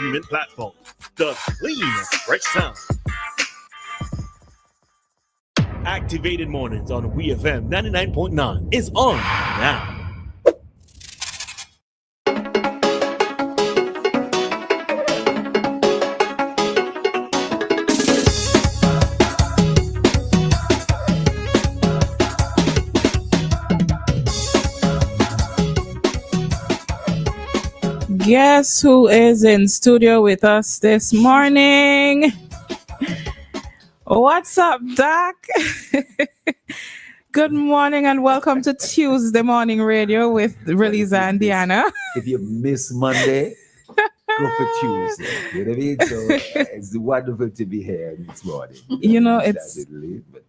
streaming platform. The clean, fresh sound. Activated Mornings on WEFM 99.9 is on now. Guess who is in studio with us this morning? What's up, Doc? Good morning and welcome to Tuesday Morning Radio with Roleza and Dianna. If you miss Monday, go for Tuesday. You know what I mean? So it's wonderful to be here this morning. You know, it's... But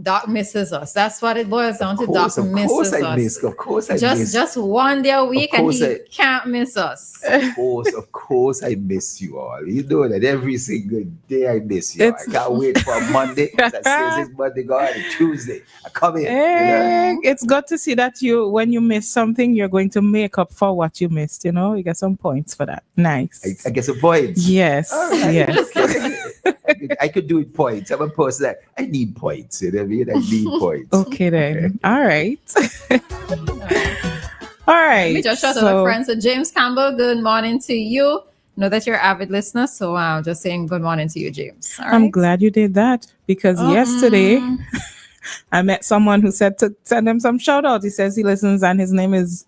Doc misses us. That's what it boils down to. Doc misses us. Of course I miss. Just one day a week and he can't miss us. Of course I miss you all. You know that every single day I miss you. I can't wait for Monday. That says it's Monday, God, and Tuesday. I come in. Hey, it's good to see that when you miss something, you're going to make up for what you missed. You know, you get some points for that. Nice. I get some points. Yes. Right. Yes. I could do it points. I'm a person that I need points. You know what I mean? I need points. Okay then. All right. All right. Let me just shout out my friend. So James Campbell, good morning to you. Know that you're an avid listener, so I'm just saying good morning to you, James. All I'm right? glad you did that because yesterday I met someone who said to send him some shout out. He says he listens and his name is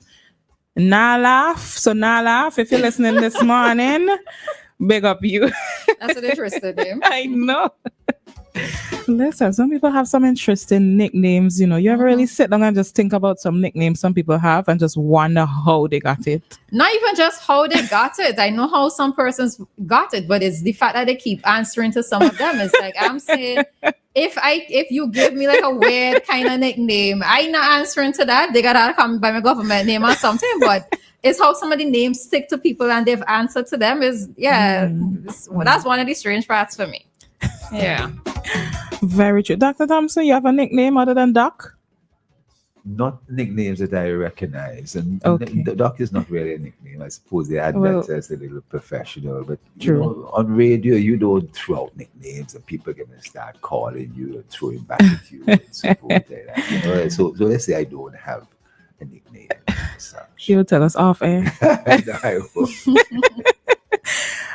Nalaf. So Nalaf, if you're listening this morning, big up you. That's an interesting name. I know. Listen, some people have some interesting nicknames. You know, you ever really sit down and just think about some nicknames some people have and just wonder how they got it? Not even just how they got it. I know how some persons got it, but it's the fact that they keep answering to some of them. It's like I'm saying, if you give me like a weird kind of nickname, I not answering to that. They gotta come by my government name or something, but it's how some of the names stick to people and they've answered to them is that's one of the strange parts for me. Yeah. Very true. Dr. Thompson, you have a nickname other than Doc? Not nicknames that I recognize. And okay. Doc is not really a nickname. I suppose they add that as a little professional. But you know, on radio, you don't throw out nicknames and people are going to start calling you and throwing back at you and so forth like that. You know? So let's say I don't have a nickname. She'll tell us off air.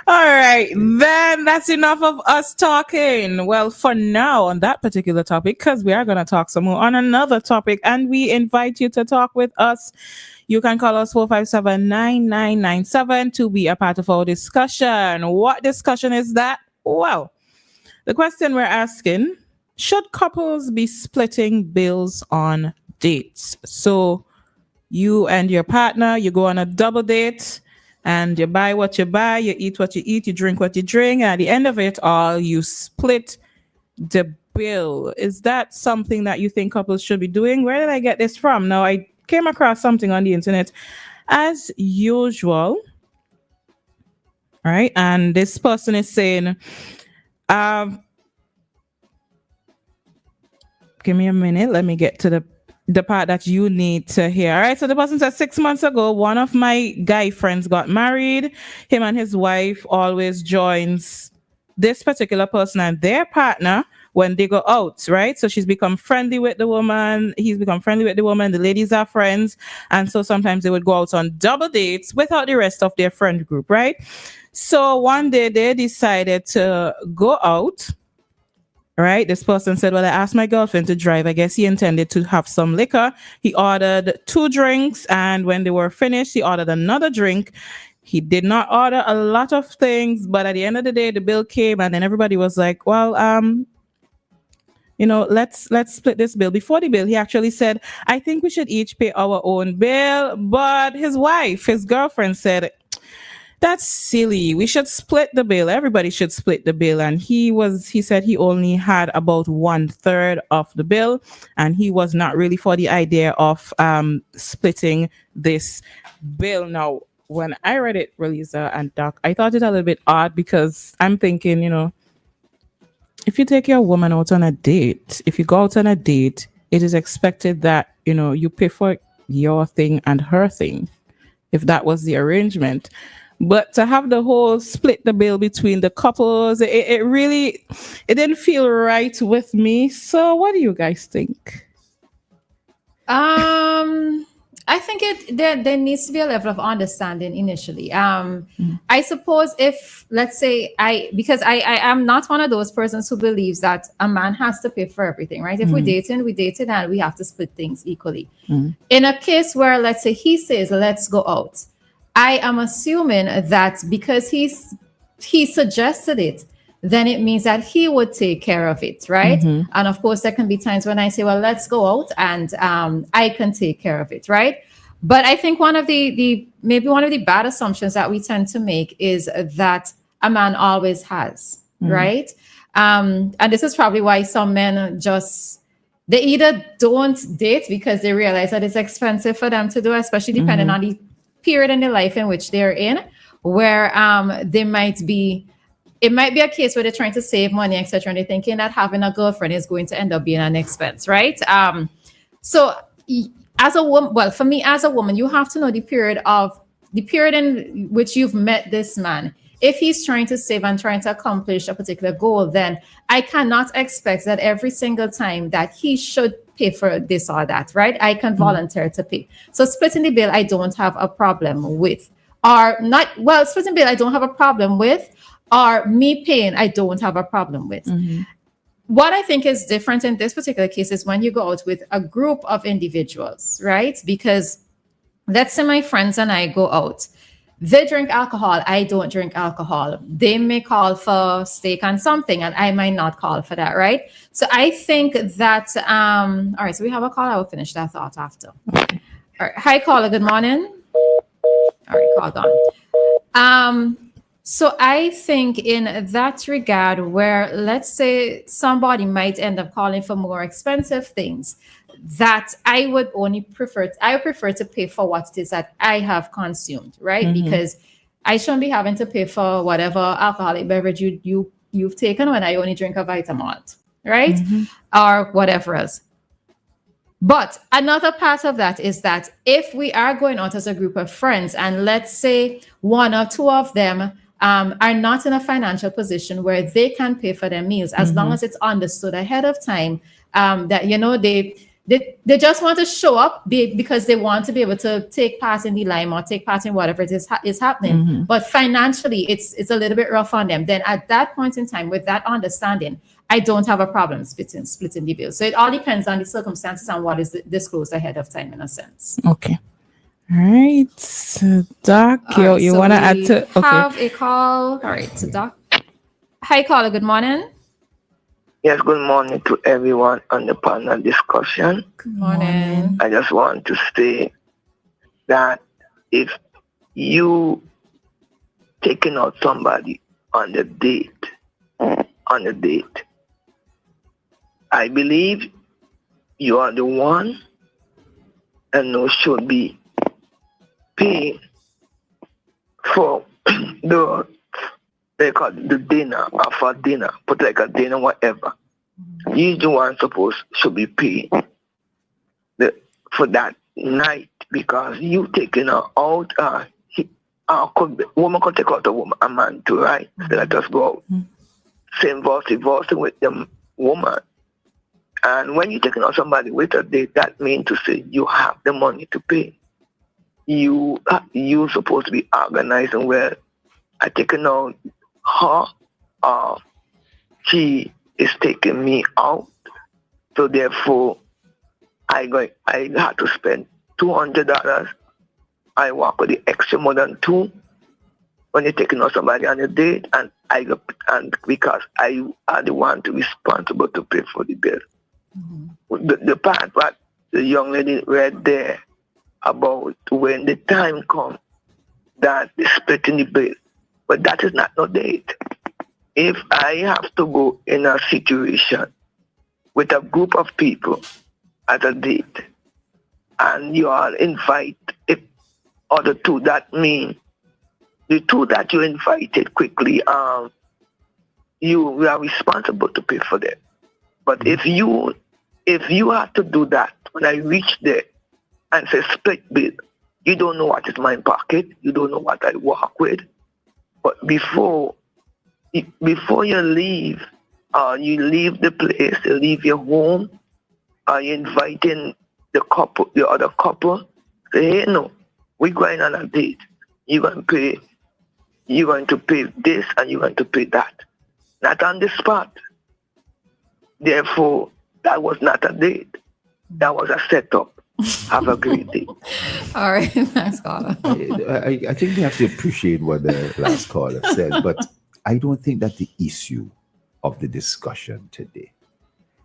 All right, then that's enough of us talking. Well, for now on that particular topic, because we are going to talk some more on another topic, and we invite you to talk with us. You can call us 457-9997 to be a part of our discussion. What discussion is that? Well, the question we're asking, should couples be splitting bills on dates? So you and your partner, you go on a double date, and you buy what you buy, you eat what you eat, you drink what you drink, and at the end of it all, you split the bill. Is that something that you think couples should be doing? Where did I get this from? Now, I came across something on the internet as usual, right? And this person is saying, give me a minute, let me get to the part that you need to hear. All right. So the person said 6 months ago, one of my guy friends got married. Him and his wife always joins this particular person and their partner when they go out, right? So she's become friendly with the woman. He's become friendly with the woman. The ladies are friends. And so sometimes they would go out on double dates without the rest of their friend group, right? So one day they decided to go out. Right. This person said, well, I asked my girlfriend to drive. I guess he intended to have some liquor. He ordered 2 drinks. And when they were finished, he ordered another drink. He did not order a lot of things. But at the end of the day, the bill came and then everybody was like, well, let's split this bill. Before the bill, he actually said, I think we should each pay our own bill. But his girlfriend said, that's silly. We should split the bill. Everybody should split the bill. And he said he only had about 1/3 of the bill. And he was not really for the idea of splitting this bill. Now, when I read it, Roleza and Doc, I thought it a little bit odd because I'm thinking, if you take your woman out on a date, if you go out on a date, it is expected that, you pay for your thing and her thing, if that was the arrangement. But to have the whole split the bill between the couples, it really, it didn't feel right with me. So what do you guys think? I think there needs to be a level of understanding initially. I suppose if, let's say, because I am not one of those persons who believes that a man has to pay for everything, right? If we dated and we have to split things equally. In a case where, let's say, he says let's go out, I am assuming that because he suggested it, then it means that he would take care of it, right? And of course, there can be times when I say, well, let's go out, and I can take care of it, right? But I think one of the maybe one of the bad assumptions that we tend to make is that a man always has, right? And this is probably why some men they either don't date because they realize that it's expensive for them to do, especially depending on the period in their life in which they're in, where it might be a case where they're trying to save money, etc., and they're thinking that having a girlfriend is going to end up being an expense, right? So as a woman, well, for me as a woman, you have to know the period in which you've met this man. If he's trying to save and trying to accomplish a particular goal, then I cannot expect that every single time that he should pay for this or that, right? I can volunteer to pay. So splitting the bill, I don't have a problem with. Splitting bill, I don't have a problem with. Or me paying, I don't have a problem with. What I think is different in this particular case is when you go out with a group of individuals, right? Because let's say my friends and I go out. They drink alcohol. I don't drink alcohol. They may call for steak and something, and I might not call for that, right? So I think that, all right, so we have a call. I will finish that thought after. All right. Hi, caller. Good morning. All right, call gone. So I think in that regard, where let's say somebody might end up calling for more expensive things, that I would prefer to pay for what it is that I have consumed, right? Because I shouldn't be having to pay for whatever alcoholic beverage you've taken when I only drink a Vitamalt, right? Or whatever else. But another part of that is that if we are going out as a group of friends, and let's say one or two of them are not in a financial position where they can pay for their meals, as long as it's understood ahead of time that, they just want to show up because they want to be able to take part in the lime or take part in whatever it is happening. But financially, it's a little bit rough on them. Then at that point in time, with that understanding, I don't have a problem splitting the bill. So it all depends on the circumstances and what is disclosed ahead of time, in a sense. Okay. All right. So Doc, you want to add to... Okay. Have a call. All right. So Doc. Hi, caller. Good morning. Yes, good morning to everyone on the panel discussion. Good morning. I just want to say that if you taking out somebody on a date, I believe you are the one and no should be paying for they call it the dinner or for dinner, put like a dinner, whatever. You the one should be paying for that night because you taking her out. Woman can take out a man too, right? So let us go out. Same divorcing with the woman. And when you're taking out somebody with a date, that means to say you have the money to pay. You supposed to be organizing where I taking out her, she is taking me out. So therefore, I had to spend $200. I walk with the extra more than $2 when you're taking out somebody on a date, and because I are the one to be responsible to pay for the bill. The part what the young lady read there about when the time comes that they're splitting the bill, but that is not no date. If I have to go in a situation with a group of people at a date, and you all invite other two, that means the two that you invited quickly, you are responsible to pay for them. But if you have to do that when I reach there and say split bill, You don't know what is my pocket. You don't know what I walk with. But before you leave, you leave the place, you leave your home, you inviting the other couple. Say, hey, no, we're going on a date. You're going to pay this and you're going to pay that. Not on the spot. Therefore, that was not a date. That was a setup. Have a great day. All right, thanks, caller. I think we have to appreciate what the last caller said, but I don't think that the issue of the discussion today,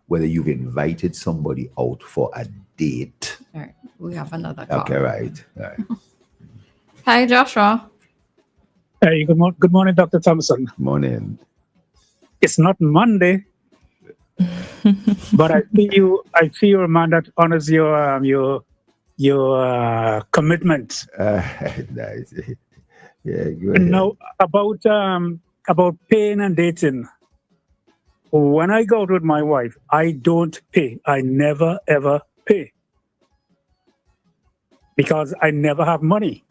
whether you've invited somebody out for a date. All right, we have another call. Okay, right. All right. Hi, Joshua. Hey, good morning, Dr. Thompson. Morning. It's not Monday, but I see you're a man that honors your commitment. Nice. Yeah, go ahead. Now about paying and dating. When I go out with my wife, I don't pay. I never ever pay because I never have money.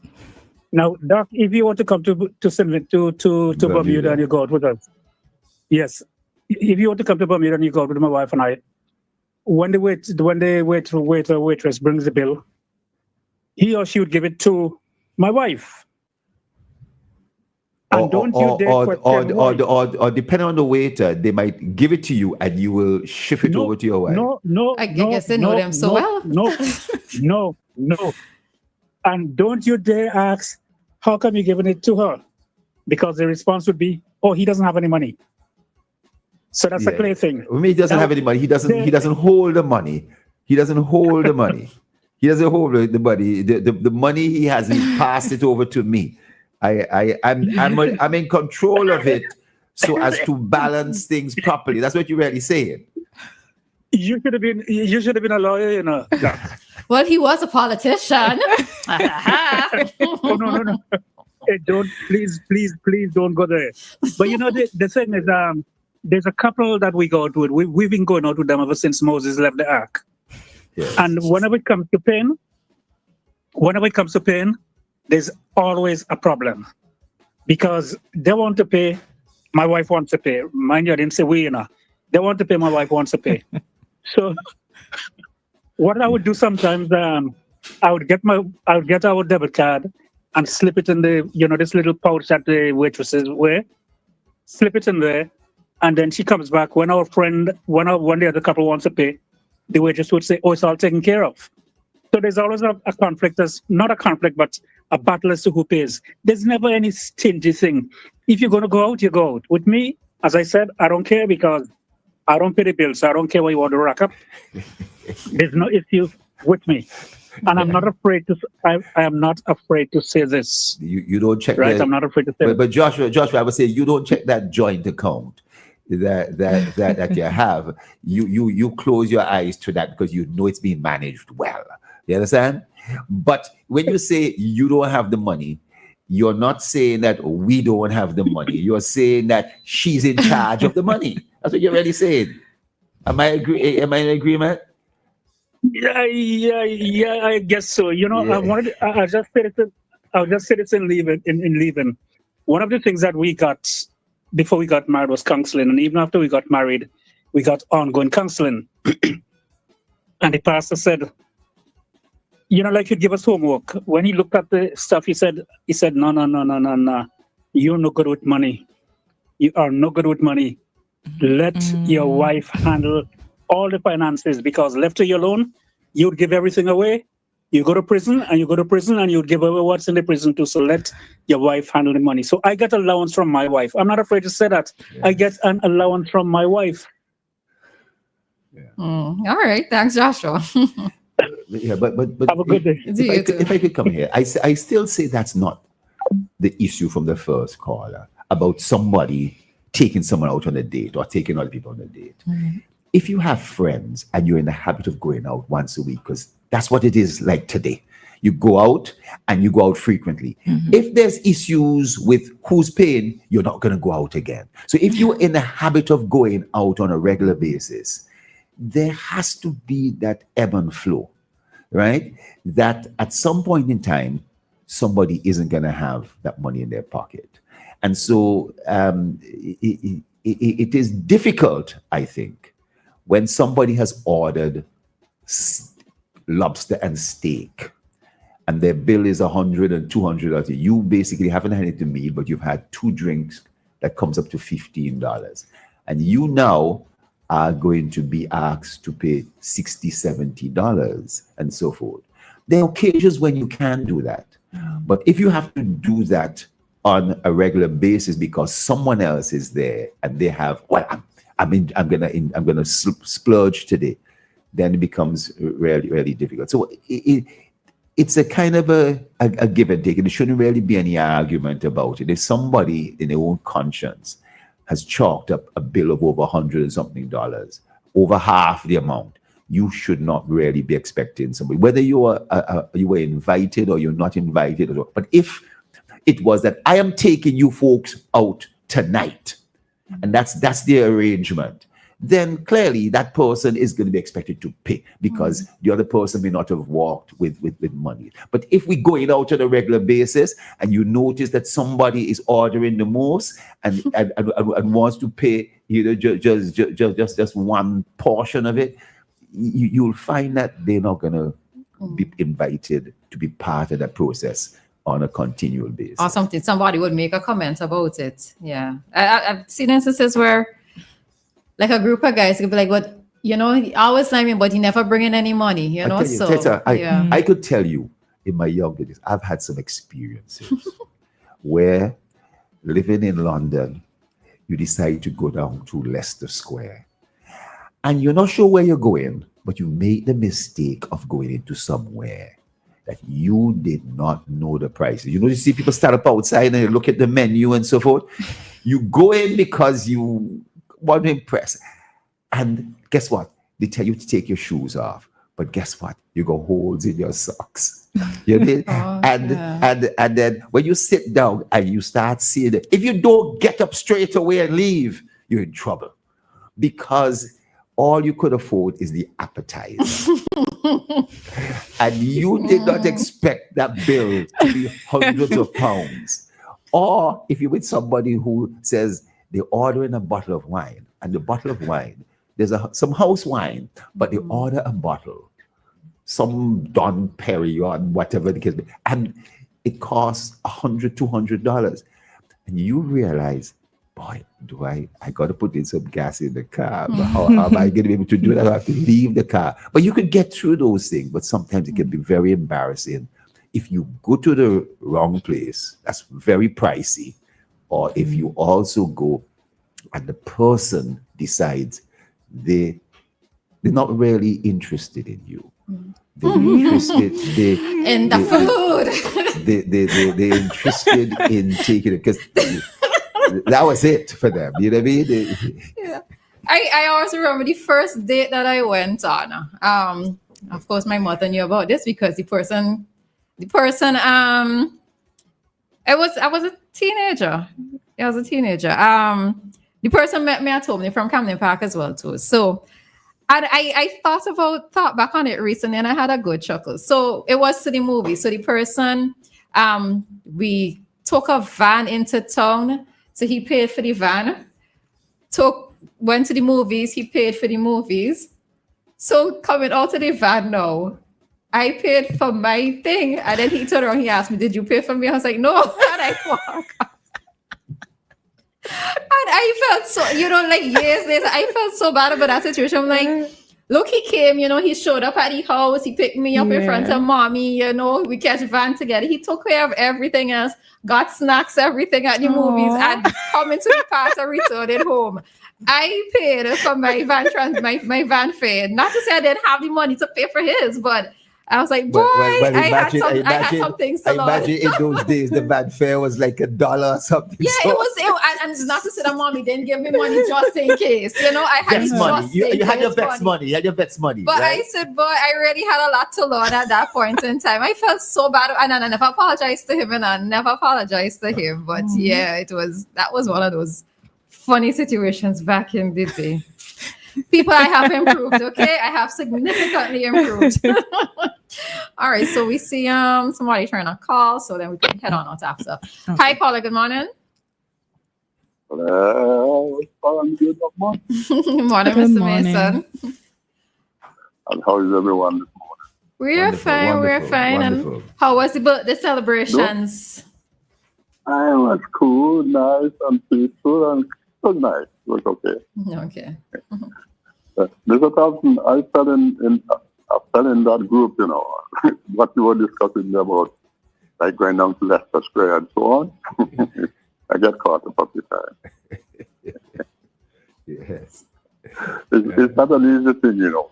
Now, Doc, if you want to come to Bermuda and you go out with us, yes. If you want to come to Bermuda and you go out with my wife and I, when the waitress brings the bill, he or she would give it to my wife. And don't you dare question why. Or depending on the waiter, they might give it to you and you will shift it over to your wife. No. I guess they know them so well. No. And don't you dare ask, how come you're giving it to her? Because the response would be, oh, he doesn't have any money. So that's a clear thing. I mean, he doesn't have any money. He doesn't hold the money. He doesn't hold the money. He doesn't hold the money. The money he has, he passed it over to me. I'm in control of it so as to balance things properly. That's what you're really saying. You should have been a lawyer, you know. Well, he was a politician. Oh, no. Hey, please don't go there. But you know, the thing is, there's a couple that we go out with. We've been going out with them ever since Moses left the ark. Yes. And whenever it comes to pain, there's always a problem. Because they want to pay, my wife wants to pay. Mind you, I didn't say we, you know. They want to pay, my wife wants to pay. So what I would do sometimes, I would get our debit card and slip it in the, this little pouch that the waitresses wear, slip it in there, and then she comes back when one day the other couple wants to pay, the waitress would say, oh, it's all taken care of. So there's always a conflict, not a conflict, but a battle as to who pays. There's never any stingy thing. If you're going to go out, you go out. With me, as I said, I don't care because I don't pay the bills, so I don't care what you want to rack up. There's no issue with me. And I'm not afraid to. I am not afraid to say this. You don't check, right? I'm not afraid to say. But Joshua, I would say you don't check that joint account that you have. You close your eyes to that because you know it's being managed well. You understand? But when you say you don't have the money, you're not saying that we don't have the money. You're saying that she's in charge of the money. That's what you're really saying. Am I in agreement? Yeah, I guess so. You know, Yeah. I'll just say this in leaving. One of the things that we got before we got married was counseling, and even after we got married, we got ongoing counseling. And the pastor said, like he'd give us homework. When he looked at the stuff, he said, no. You're no good with money. You are no good with money. Let your wife handle all the finances, because left to you alone, you'd give everything away. You go to prison and you'd give away what's in the prison too. So let your wife handle the money. So I get allowance from my wife. I'm not afraid to say that. Yeah. I get an allowance from my wife. Yeah. All right. Thanks, Joshua. Yeah, but have a good day. If I could come here, I still say that's not the issue from the first caller about somebody taking someone out on a date or taking other people on a date. Mm-hmm. If you have friends and you're in the habit of going out once a week, because that's what it is like today, you go out and you go out frequently. Mm-hmm. If there's issues with who's paying, you're not going to go out again. So if you're in the habit of going out on a regular basis, there has to be that ebb and flow. right? That at some point in time, somebody isn't going to have that money in their pocket. And so it is difficult, I think, when somebody has ordered lobster and steak and their bill is $100 and $200. You basically haven't had it a meal, but you've had 2 drinks that comes up to $15. And you now are going to be asked to pay $60, $70 and so forth. There are occasions when you can do that. But if you have to do that on a regular basis because someone else is there and they have, well, I'm gonna splurge today, then it becomes really, really difficult. So it's a kind of a give and take. And there shouldn't really be any argument about it. If somebody in their own conscience has chalked up a bill of over $100 and something, over half the amount, you should not really be expecting somebody, whether you were invited or you're not invited. But if it was that I am taking you folks out tonight, and that's the arrangement, then clearly that person is going to be expected to pay because the other person may not have walked with money. But if we're going out on a regular basis and you notice that somebody is ordering the most and wants to pay, just one portion of it, you'll find that they're not going to be invited to be part of that process on a continual basis. Or somebody would make a comment about it. Yeah. I've seen instances where like a group of guys could be like, but he always like me, but he never bring in any money, I could tell you in my younger days, I've had some experiences where living in London, you decide to go down to Leicester Square and you're not sure where you're going, but you made the mistake of going into somewhere that you did not know the prices. You see people stand up outside and you look at the menu and so forth. You go in because you want to impress. And guess what? They tell you to take your shoes off. But guess what? You got holes in your socks. You know? And then when you sit down and you start seeing it, if you don't get up straight away and leave, you're in trouble. Because all you could afford is the appetizer. And you did not expect that bill to be hundreds of pounds. Or if you're with somebody who says they're ordering a bottle of wine, and the bottle of wine, there's some house wine, but they order a bottle, some Don Perignon, whatever the case, and it costs $100, $200. And you realize, boy, I got to put in some gas in the car. But how am I going to be able to do that? I have to leave the car. But you could get through those things, but sometimes it can be very embarrassing if you go to the wrong place. That's very pricey. Or if you also go and the person decides they're not really interested in you. They're interested in the food. They're interested in taking it because that was it for them. You know what I mean? Yeah. I also remember the first date that I went on. Of course, my mother knew about this because I was a teenager. I was a teenager. The person met me at home. They're from Camden Park as well too. So, and I thought back on it recently, and I had a good chuckle. So it was to the movie. So the person, we took a van into town. So he paid for the van. Went to the movies. He paid for the movies. So coming out of the van now, I paid for my thing, and then he turned around. He asked me, "Did you pay for me?" I was like, "No," and I walked. And I felt so, years later, I felt so bad about that situation. I'm like, look, he came, he showed up at the house, he picked me up in front of mommy, we catch van together. He took care of everything else, got snacks, everything at the movies, and coming to the park and returned home. I paid for my van my van fare. Not to say I didn't have the money to pay for his, but I was like, boy, I had some things to learn. I imagine in those days the van fare was like $1 or something. Yeah, so. It was, and not to say that mommy didn't give me money just in case. I had money. You had your vets money. You had your vets money. But right? I said, boy, I really had a lot to learn at that point in time. I felt so bad, and I never apologized to him, But yeah, that was one of those funny situations back in the day. People, I have improved. Okay, I have significantly improved. All right, so we see somebody trying to call, so then we can head on out after. Okay. Hi, caller. Good morning. Good morning, Good Mr. morning. Mason. And how is everyone this morning? We're Wonderful, fine. We're wonderful, fine. wonderful. And how was the birthday celebrations? I was cool, nice, and peaceful, and it was nice. It was okay. Okay. There's a time I fell in that group, you know, what you were discussing about, like going down to Leicester Square and so on. I get caught up at the time. Yes. It's not an easy thing, you know.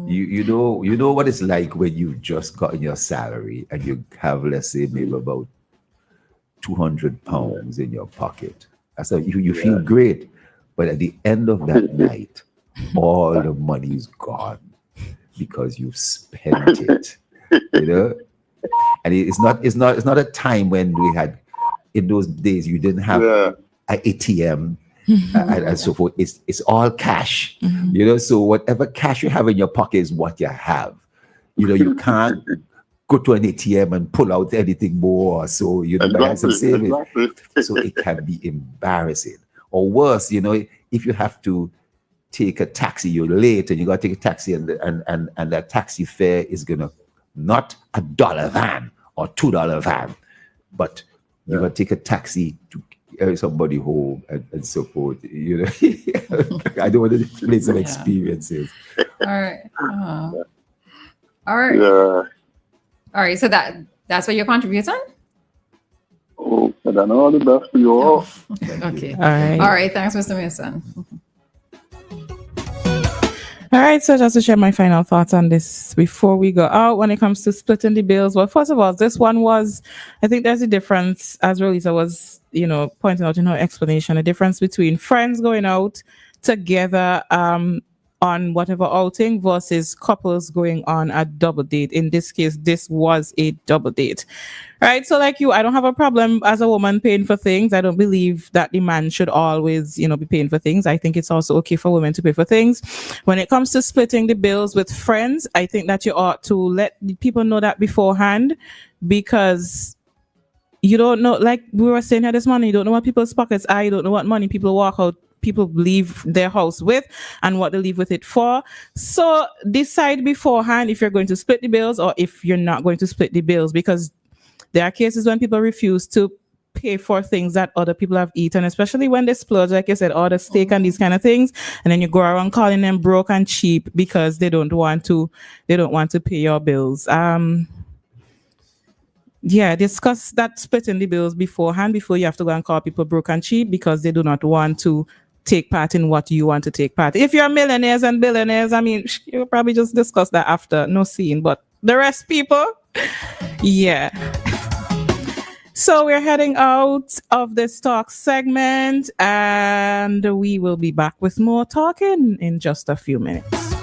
You know what it's like when you've just gotten your salary and you have, let's say, maybe about £200 in your pocket. So you feel great, but at the end of that night, all the money's gone because you've spent it. You know, and it's not a time when we had, in those days you didn't have an ATM. And so forth. It's all cash, you know. So whatever cash you have in your pocket is what you have. You know, you can't go to an ATM and pull out anything more. So you know, have some savings. So it can be embarrassing, or worse, you know, if you have to take a taxi, you're late, and you got to take a taxi, and that taxi fare is gonna not $1 van or $2 van, but you got to take a taxi to somebody home and so forth, you know. I don't want to explain some experiences. All right. All right. Yeah. All right. So that's what you're contributing? Oh, and I know all the best for you all. Okay. All right. All right. Thanks, Mr. Mason. All right, so just to share my final thoughts on this before we go out when it comes to splitting the bills. Well, first of all, this one was, I think there's a difference, as Roleza was, you know, pointing out in her explanation, a difference between friends going out together on whatever outing versus couples going on a double date. In this case, this was a double date. Right. So like you, I don't have a problem as a woman paying for things. I don't believe that the man should always, you know, be paying for things. I think it's also okay for women to pay for things. When it comes to splitting the bills with friends, I think that you ought to let the people know that beforehand, because you don't know, like we were saying here this morning, you don't know what people's pockets are. You don't know what money people walk out, people leave their house with, and what they leave with it for. So decide beforehand if you're going to split the bills or if you're not going to split the bills, because there are cases when people refuse to pay for things that other people have eaten, especially when they splurge, like I said, order steak and these kind of things, and then you go around calling them broke and cheap because they don't want to pay your bills. Discuss that splitting the bills beforehand before you have to go and call people broke and cheap because they do not want to take part in what you want to take part. If you're millionaires and billionaires, I mean, you'll probably just discuss that after, no scene, but the rest people, yeah. So we're heading out of this talk segment and we will be back with more talking in just a few minutes.